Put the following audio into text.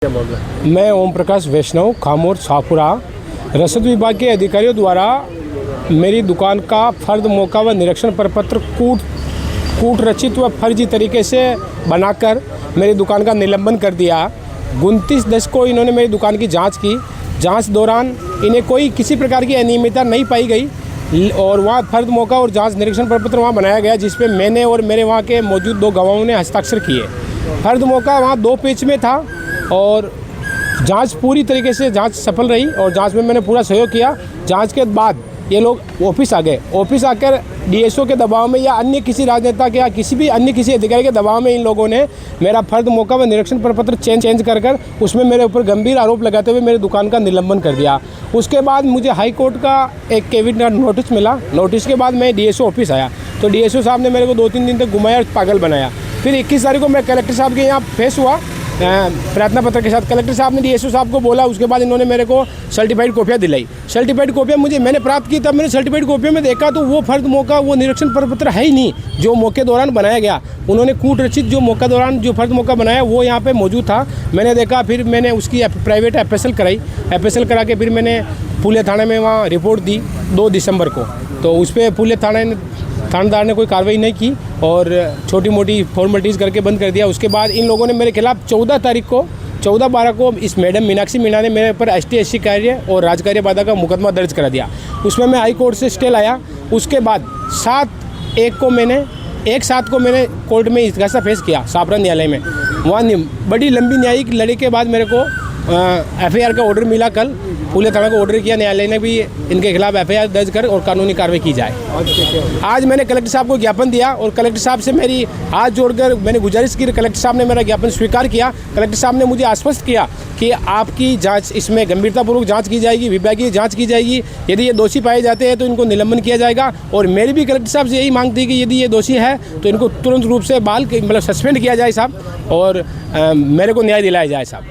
क्या मामला है? मैं ओम प्रकाश वैष्णव खामोर शाहपुरा रसद विभाग के अधिकारियों द्वारा मेरी दुकान का फर्द मौका व निरीक्षण प्रपत्र कूट रचित व फर्जी तरीके से बनाकर मेरी दुकान का निलंबन कर दिया। 29/10 को इन्होंने मेरी दुकान की जांच की। जांच दौरान इन्हें कोई किसी प्रकार की अनियमितता नहीं पाई गई और वहाँ फर्द मौका और जांच निरीक्षण प्रपत्र वहाँ बनाया गया, जिस पे मैंने और मेरे वहाँ के मौजूद 2 गवाहों ने हस्ताक्षर किए। फर्द मौका वहाँ 2 पेज में था और जांच पूरी तरीके से जांच सफल रही और जांच में मैंने पूरा सहयोग किया। जांच के बाद ये लोग ऑफिस आ गए। ऑफिस आकर डीएसओ के दबाव में या अन्य किसी राजनेता के या किसी अधिकारी के दबाव में इन लोगों ने मेरा फर्द मौका व निरीक्षण प्रपत्र चेंज कर उसमें मेरे ऊपर गंभीर आरोप लगाते हुए मेरी दुकान का निलंबन कर दिया। उसके बाद मुझे हाई कोर्ट का एक कैबिनेट नोटिस मिला। नोटिस के बाद मैं डीएसओ ऑफिस आया तो डीएसओ साहब ने मेरे को 2-3 दिन तक घुमाया और पागल बनाया। फिर 21 तारीख को मैं कलेक्टर साहब के यहाँ फेस हुआ प्रार्थना पत्र के साथ। कलेक्टर साहब ने डीएसओ साहब को बोला, उसके बाद इन्होंने मेरे को सर्टिफाइड कॉपियाँ दिलाई। सर्टिफाइड कॉपियाँ मैंने प्राप्त की। तब मैंने सर्टिफाइड कॉपियों में देखा तो वो फर्द मौका वो निरीक्षण प्रपत्र है ही नहीं जो मौके दौरान बनाया गया। उन्होंने कूट रचित जो मौका दौरान जो फर्द मौका बनाया वो यहाँ पे मौजूद था। मैंने देखा, फिर मैंने उसकी प्राइवेट एफएसएल कराई। एफएसएल करा के फिर मैंने फुले थाने में वहाँ रिपोर्ट दी 2 दिसंबर को। तो उस पर फुले थानेदार ने कोई कार्रवाई नहीं की और छोटी मोटी फॉर्मेलिटीज़ करके बंद कर दिया। उसके बाद इन लोगों ने मेरे खिलाफ 14/12 को इस मैडम मीनाक्षी मीणा ने मेरे ऊपर ST/SC कार्य और राजकार्य बाधा का मुकदमा दर्ज करा दिया। उसमें मैं हाई कोर्ट से स्टे लाया। उसके बाद 7/1 को मैंने कोर्ट में इस्तीफा पेश किया शाहपुरा न्यायालय में। वहाँ बड़ी लंबी न्यायिक लड़ाई के बाद मेरे को FIR का ऑर्डर मिला। कल फुले थाना को ऑर्डर किया न्यायालय ने भी इनके खिलाफ FIR दर्ज कर और कानूनी कार्रवाई की जाए। आज मैंने कलेक्टर साहब को ज्ञापन दिया और कलेक्टर साहब से मेरी हाथ जोड़कर मैंने गुजारिश की। कलेक्टर साहब ने मेरा ज्ञापन स्वीकार किया। कलेक्टर साहब ने मुझे आश्वस्त किया कि आपकी जांच इसमें गंभीरतापूर्वक जांच की जाएगी, विभागीय जांच की जाएगी। यदि ये दोषी पाए जाते हैं तो इनको निलंबन किया जाएगा। और मेरी भी कलेक्टर साहब से यही मांग थी कि यदि ये दोषी है तो इनको तुरंत रूप से सस्पेंड किया जाए साहब और मेरे को न्याय दिलाया जाए साहब।